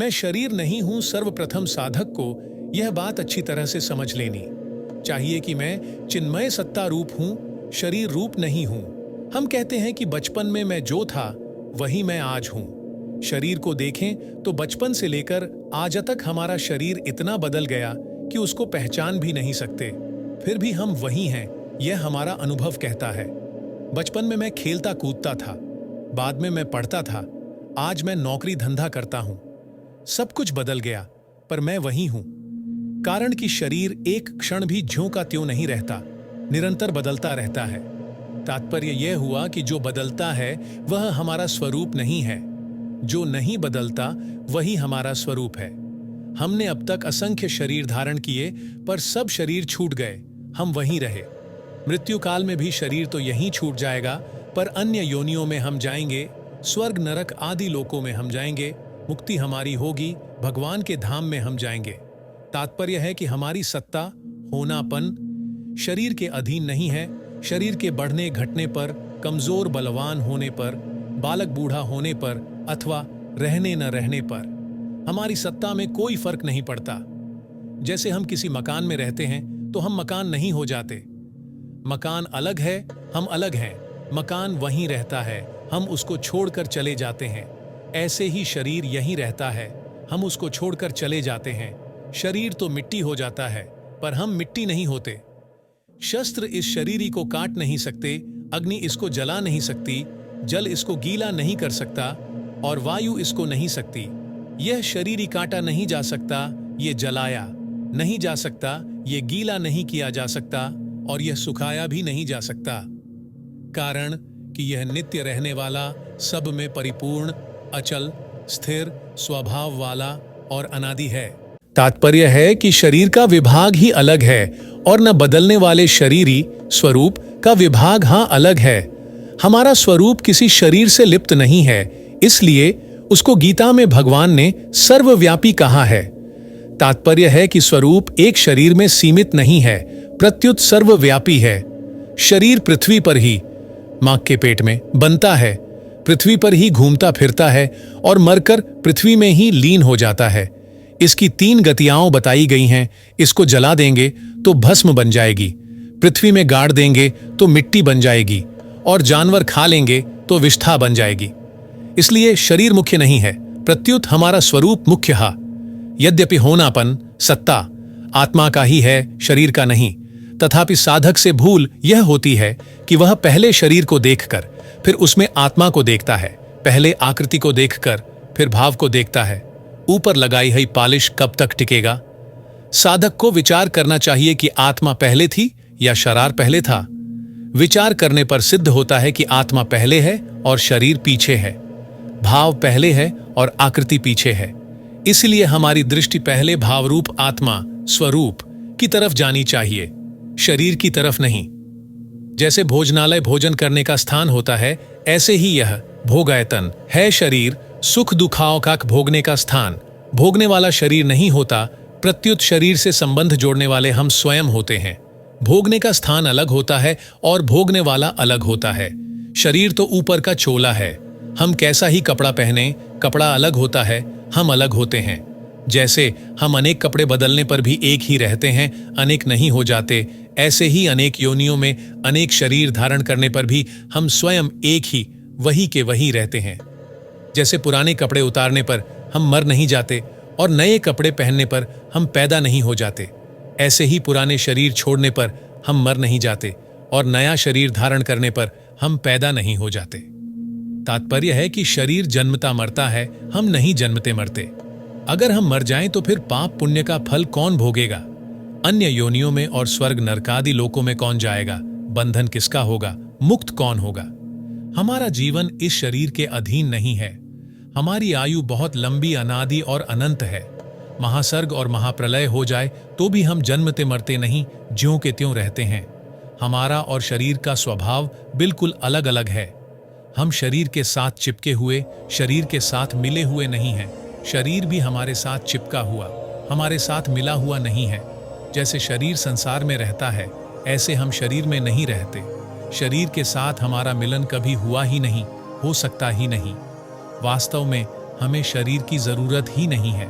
मैं शरीर नहीं हूं सर्वप्रथम साधक को यह बात अच्छी तरह से समझ लेनी चाहिए कि मैं चिन्मय सत्ता रूप हूं, शरीर रूप नहीं हूं। हम कहते हैं कि बचपन में मैं जो था वही मैं आज हूं। शरीर को देखें तो बचपन से लेकर आज तक हमारा शरीर इतना बदल गया कि उसको पहचान भी नहीं सकते, फिर भी हम वही हैं, यह हमारा अनुभव कहता है। बचपन में मैं खेलता कूदता था, बाद में मैं पढ़ता था, आज मैं नौकरी धंधा करता हूं। सब कुछ बदल गया पर मैं वही हूं। कारण कि शरीर एक क्षण भी ज्यों का त्यों नहीं रहता, निरंतर बदलता रहता है। तात्पर्य यह हुआ कि जो बदलता है वह हमारा स्वरूप नहीं है, जो नहीं बदलता वही हमारा स्वरूप है। हमने अब तक असंख्य शरीर धारण किए पर सब शरीर छूट गए, हम वहीं रहे। मृत्यु काल में भी शरीर तो यहीं छूट जाएगा, पर अन्य योनियों में हम जाएंगे, स्वर्ग नरक आदि लोकों में हम जाएंगे, मुक्ति हमारी होगी, भगवान के धाम में हम जाएंगे। तात्पर्य है कि हमारी सत्ता, होनापन शरीर के अधीन नहीं है। शरीर के बढ़ने घटने पर, कमजोर बलवान होने पर, बालक बूढ़ा होने पर अथवा रहने न रहने पर हमारी सत्ता में कोई फर्क नहीं पड़ता। जैसे हम किसी मकान में रहते हैं तो हम मकान नहीं हो जाते। मकान अलग है, हम अलग हैं। मकान वहीं रहता है, हम उसको छोड़कर चले जाते हैं। ऐसे ही शरीर यहीं रहता है, हम उसको छोड़कर चले जाते हैं। शरीर तो मिट्टी हो जाता है पर हम मिट्टी नहीं होते। शस्त्र इस शरीर को काट नहीं सकते, अग्नि इसको जला नहीं सकती, जल इसको गीला नहीं कर सकता और वायु इसको नहीं सकती। यह शरीर काटा नहीं जा सकता, ये जलाया नहीं जा सकता, ये गीला नहीं किया जा सकता और यह सुखाया भी नहीं जा सकता। कारण कि यह नित्य रहने वाला, सब में परिपूर्ण, अचल, स्थिर स्वभाव वाला और अनादि है। तात्पर्य है कि शरीर का विभाग ही अलग है और न बदलने वाले शरीरी स्वरूप का विभाग हाँ अलग है। हमारा स्वरूप किसी शरीर से लिप्त नहीं है, इसलिए उसको गीता में भगवान ने सर्वव्यापी कहा है। तात्पर्य है कि स्वरूप एक शरीर में सीमित नहीं है, प्रत्युत सर्वव्यापी है। शरीर पृथ्वी पर ही, मां के पेट में बनता है, पृथ्वी पर ही घूमता फिरता है और मरकर पृथ्वी में ही लीन हो जाता है। इसकी 3 गतियां बताई गई हैं। इसको जला देंगे तो भस्म बन जाएगी, पृथ्वी में गाड़ देंगे तो मिट्टी बन जाएगी और जानवर खा लेंगे तो विष्ठा बन जाएगी। इसलिए शरीर मुख्य नहीं है, प्रत्युत हमारा स्वरूप मुख्य है। यद्यपि होनापन, सत्ता आत्मा का ही है, शरीर का नहीं। तथापि साधक से भूल यह होती है कि वह पहले शरीर को देखकर फिर उसमें आत्मा को देखता है, पहले आकृति को देखकर फिर भाव को देखता है। ऊपर लगाई हुई पॉलिश कब तक टिकेगा? साधक को विचार करना चाहिए कि आत्मा पहले थी या शरीर पहले था। विचार करने पर सिद्ध होता है कि आत्मा पहले है और शरीर पीछे है, भाव पहले है और आकृति पीछे है। इसलिए हमारी दृष्टि पहले भावरूप आत्मा स्वरूप की तरफ जानी चाहिए, शरीर की तरफ नहीं। जैसे भोजनालय भोजन करने का स्थान होता है, ऐसे ही यह भोगायतन है शरीर सुख दुखाओं का भोगने का स्थान। भोगने वाला शरीर नहीं होता, प्रत्युत शरीर से संबंध जोड़ने वाले हम स्वयं होते हैं। भोगने का स्थान अलग होता है और भोगने वाला अलग होता है। शरीर तो ऊपर का चोला है, हम कैसा ही कपड़ा पहने, कपड़ा अलग होता है, हम अलग होते हैं। जैसे हम अनेक कपड़े बदलने पर भी एक ही रहते हैं, अनेक नहीं हो जाते, ऐसे ही अनेक योनियों में अनेक शरीर धारण करने पर भी हम स्वयं एक ही वही के वही रहते हैं। जैसे पुराने कपड़े उतारने पर हम मर नहीं जाते और नए कपड़े पहनने पर हम पैदा नहीं हो जाते, ऐसे ही पुराने शरीर छोड़ने पर हम मर नहीं जाते और नया शरीर धारण करने पर हम पैदा नहीं हो जाते। तात्पर्य है कि शरीर जन्मता मरता है, हम नहीं जन्मते मरते। अगर हम मर जाएं तो फिर पाप पुण्य का फल कौन भोगेगा? अन्य योनियों में और स्वर्ग नरकादि लोकों में कौन जाएगा? बंधन किसका होगा? मुक्त कौन होगा? हमारा जीवन इस शरीर के अधीन नहीं है। हमारी आयु बहुत लंबी, अनादि और अनंत है। महासर्ग और महाप्रलय हो जाए तो भी हम जन्मते मरते नहीं, ज्यों के त्यों रहते हैं। हमारा और शरीर का स्वभाव बिल्कुल अलग अलग है। हम शरीर के साथ चिपके हुए, शरीर के साथ मिले हुए नहीं हैं। शरीर भी हमारे साथ चिपका हुआ, हमारे साथ मिला हुआ नहीं है। जैसे शरीर संसार में रहता है, ऐसे हम शरीर में नहीं रहते। शरीर के साथ हमारा मिलन कभी हुआ ही नहीं, हो सकता ही नहीं। वास्तव में हमें शरीर की जरूरत ही नहीं है।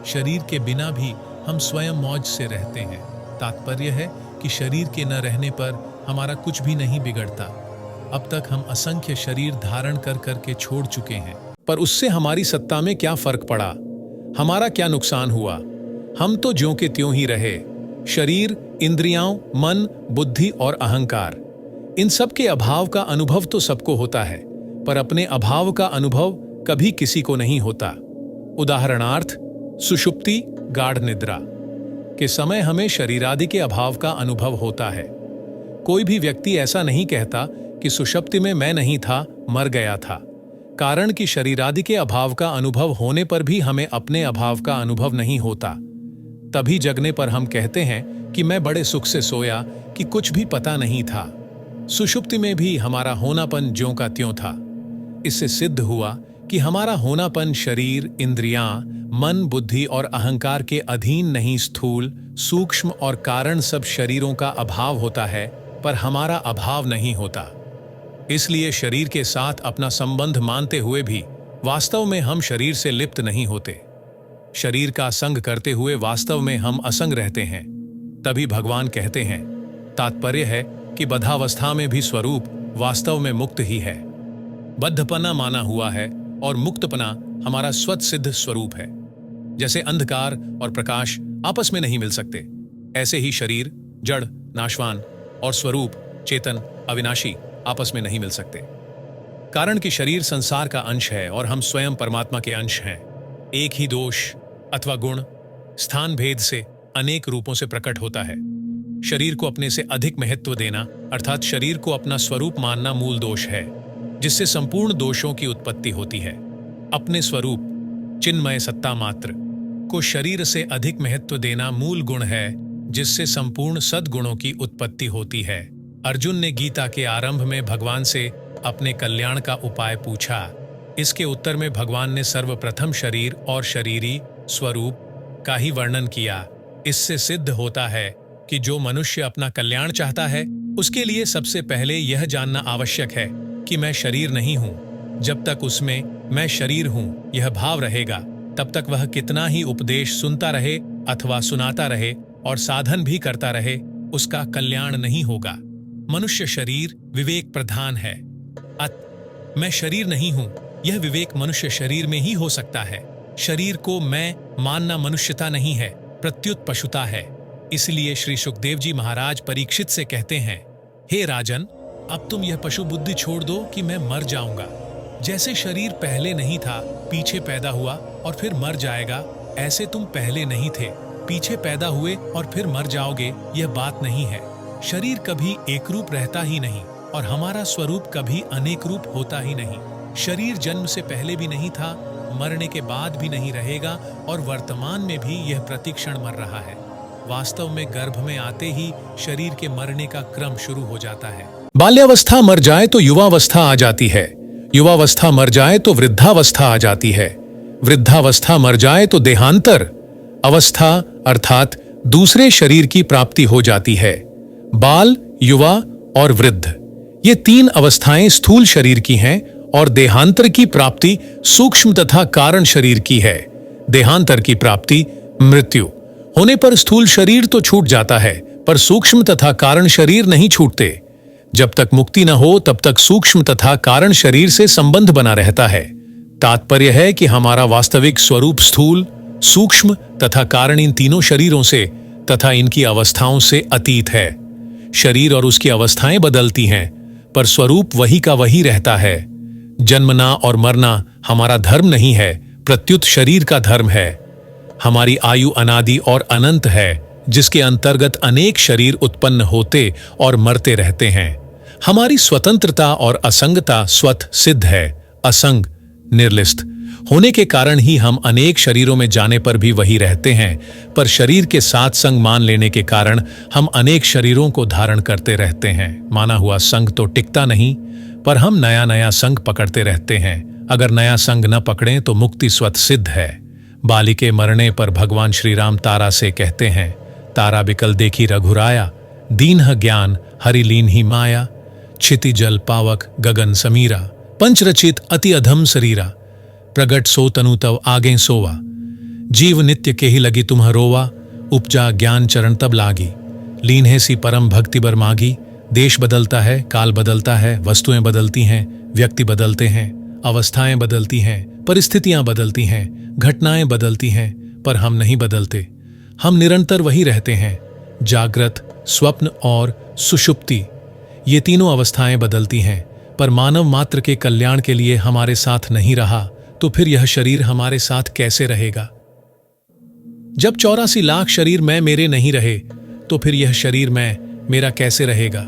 शरीर के बिना भी हम स्वयं मौज से रहते हैं। तात्पर्य है कि शरीर के न रहने पर हमारा कुछ भी नहीं बिगड़ता। अब तक हम असंख्य शरीर धारण कर करके छोड़ चुके हैं, पर उससे हमारी सत्ता में क्या फर्क पड़ा? हमारा क्या नुकसान हुआ? हम तो ज्यों के त्यों ही रहे। शरीर, इंद्रियां, मन, बुद्धि और अहंकार, इन सब के अभाव का अनुभव तो सबको होता है, पर अपने अभाव का अनुभव कभी किसी को नहीं होता। उदाहरणार्थ, सुषुप्ति, गाढ़ निद्रा के समय हमें शरीरादि के अभाव का अनुभव होता है। कोई भी व्यक्ति ऐसा नहीं कहता कि सुषुप्ति में मैं नहीं था, मर गया था, कारण कि शरीरादि के अभाव का अनुभव होने पर भी हमें अपने अभाव का अनुभव नहीं होता। तभी जगने पर हम कहते हैं कि मैं बड़े सुख से सोया कि कुछ भी पता नहीं था। सुषुप्ति में भी हमारा होनापन ज्यों का त्यों था। इससे सिद्ध हुआ कि हमारा होनापन शरीर, इंद्रियां, मन, बुद्धि और अहंकार के अधीन नहीं, स्थूल, सूक्ष्म और कारण सब शरीरों का अभाव होता है, पर हमारा अभाव नहीं होता। इसलिए शरीर के साथ अपना संबंध मानते हुए भी वास्तव में हम शरीर से लिप्त नहीं होते। शरीर का संग करते हुए वास्तव में हम असंग रहते हैं। तभी भगवान कहते हैं, तात्पर्य है कि बद्धावस्था में भी स्वरूप वास्तव में मुक्त ही है। बद्धपना माना हुआ है और मुक्तपना हमारा स्वत सिद्ध स्वरूप है। जैसे अंधकार और प्रकाश आपस में नहीं मिल सकते, ऐसे ही शरीर जड़, नाशवान और स्वरूप चेतन, अविनाशी आपस में नहीं मिल सकते। कारण कि शरीर संसार का अंश है और हम स्वयं परमात्मा के अंश हैं। एक ही दोष अथवा गुण स्थान भेद से अनेक रूपों से प्रकट होता है। शरीर को अपने से अधिक महत्व देना अर्थात शरीर को अपना स्वरूप मानना मूल दोष है, जिससे संपूर्ण दोषों की उत्पत्ति होती है। अपने स्वरूप चिन्मय सत्ता मात्र को शरीर से अधिक महत्व देना मूल गुण है, जिससे संपूर्ण सद्गुणों की उत्पत्ति होती है। अर्जुन ने गीता के आरंभ में भगवान से अपने कल्याण का उपाय पूछा। इसके उत्तर में भगवान ने सर्वप्रथम शरीर और शरीरी स्वरूप का ही वर्णन किया। इससे सिद्ध होता है कि जो मनुष्य अपना कल्याण चाहता है, उसके लिए सबसे पहले यह जानना आवश्यक है कि मैं शरीर नहीं हूं। जब तक उसमें मैं शरीर हूं यह भाव रहेगा, तब तक वह कितना ही उपदेश सुनता रहे अथवा सुनाता रहे और साधन भी करता रहे, उसका कल्याण नहीं होगा। मनुष्य शरीर विवेक प्रधान है। मैं शरीर नहीं हूं, यह विवेक मनुष्य शरीर में ही हो सकता है। शरीर को मैं मानना मनुष्यता नहीं है, प्रत्युत पशुता है। इसलिए श्री सुखदेव जी महाराज परीक्षित से कहते हैं, हे राजन, अब तुम यह पशु बुद्धि छोड़ दो कि मैं मर जाऊंगा। जैसे शरीर पहले नहीं था, पीछे पैदा हुआ और फिर मर जाएगा, ऐसे तुम पहले नहीं थे, पीछे पैदा हुए और फिर मर जाओगे, यह बात नहीं है। शरीर कभी एक रूप रहता ही नहीं और हमारा स्वरूप कभी अनेक रूप होता ही नहीं। शरीर जन्म से पहले भी नहीं था, मरने के बाद भी नहीं रहेगा और वर्तमान में भी यह प्रतिक्षण मर रहा है। वास्तव में गर्भ में आते ही शरीर के मरने का क्रम शुरू हो जाता है। बाल्यावस्था मर जाए तो युवावस्था आ जाती है, युवावस्था मर जाए तो वृद्धावस्था आ जाती है, वृद्धावस्था मर जाए तो देहांतर अवस्था अर्थात दूसरे शरीर की प्राप्ति हो जाती है। बाल, युवा और वृद्ध ये तीन अवस्थाएं स्थूल शरीर की हैं और देहांतर की प्राप्ति सूक्ष्म तथा कारण शरीर की है। देहांतर की प्राप्ति मृत्यु होने पर स्थूल शरीर तो छूट जाता है, पर सूक्ष्म तथा कारण शरीर नहीं छूटते। जब तक मुक्ति न हो तब तक सूक्ष्म तथा कारण शरीर से संबंध बना रहता है। तात्पर्य है कि हमारा वास्तविक स्वरूप स्थूल, सूक्ष्म तथा कारण इन तीनों शरीरों से तथा इनकी अवस्थाओं से अतीत है। शरीर और उसकी अवस्थाएं बदलती हैं, पर स्वरूप वही का वही रहता है। जन्मना और मरना हमारा धर्म नहीं है, प्रत्युत शरीर का धर्म है। हमारी आयु अनादि और अनंत है, जिसके अंतर्गत अनेक शरीर उत्पन्न होते और मरते रहते हैं। हमारी स्वतंत्रता और असंगता स्वत सिद्ध है। असंग निर्लिप्त होने के कारण ही हम अनेक शरीरों में जाने पर भी वही रहते हैं, पर शरीर के साथ संग मान लेने के कारण हम अनेक शरीरों को धारण करते रहते हैं। माना हुआ संग तो टिकता नहीं, पर हम नया नया संग पकड़ते रहते हैं। अगर नया संग न पकड़ें तो मुक्ति स्वत सिद्ध है। बाली के मरने पर भगवान श्री राम तारा से कहते हैं, तारा बिकल देखी रघुराया, दीन्ह ज्ञान हरिलीन ही माया, क्षिति जल पावक गगन समीरा, पंचरचित अति अधम शरीरा। प्रगट सो तनु तव आगे सोवा। जीव नित्य के ही लगी तुम्ह रोवा, उपजा ज्ञान चरण तब लागी। लीन है सी परम भक्ति बर मागी। देश बदलता है, काल बदलता है, वस्तुएं बदलती हैं, व्यक्ति बदलते हैं, अवस्थाएं बदलती हैं, परिस्थितियां बदलती हैं, घटनाएं बदलती हैं, पर हम नहीं बदलते। हम निरंतर वही रहते हैं। जागृत, स्वप्न और सुषुप्ति, ये तीनों अवस्थाएं बदलती हैं, पर मानव मात्र के कल्याण के लिए हमारे साथ नहीं रहा तो फिर यह शरीर हमारे साथ कैसे रहेगा? जब 84 लाख शरीर मैं मेरे नहीं रहे तो फिर यह शरीर मैं मेरा कैसे रहेगा?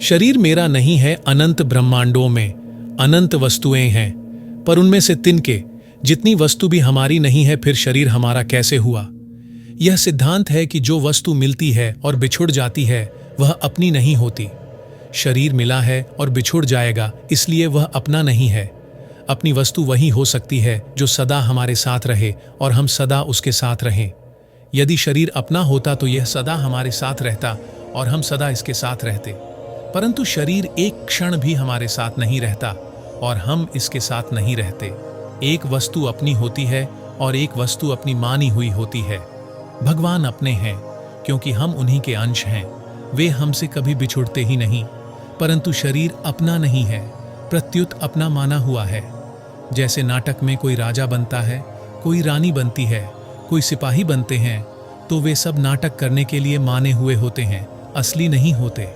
शरीर मेरा नहीं है। अनंत ब्रह्मांडों में अनंत वस्तुएं हैं, पर उनमें से तिनके जितनी वस्तु भी हमारी नहीं है, फिर शरीर हमारा कैसे हुआ? यह सिद्धांत है कि जो वस्तु मिलती है और बिछुड़ जाती है वह अपनी नहीं होती। शरीर मिला है और बिछुड़ जाएगा, इसलिए वह अपना नहीं है। अपनी वस्तु वही हो सकती है जो सदा हमारे साथ रहे और हम सदा उसके साथ रहें। यदि शरीर अपना होता तो यह सदा हमारे साथ रहता और हम सदा इसके साथ रहते, परंतु शरीर एक क्षण भी हमारे साथ नहीं रहता और हम इसके साथ नहीं रहते। एक वस्तु अपनी होती है और एक वस्तु अपनी मानी हुई होती है। भगवान अपने हैं क्योंकि हम उन्हीं के अंश हैं। वे हमसे कभी बिछुड़ते ही नहीं, परंतु शरीर अपना नहीं है, प्रत्युत अपना माना हुआ है। जैसे नाटक में कोई राजा बनता है, कोई रानी बनती है, कोई सिपाही बनते हैं, तो वे सब नाटक करने के लिए माने हुए होते हैं, असली नहीं होते।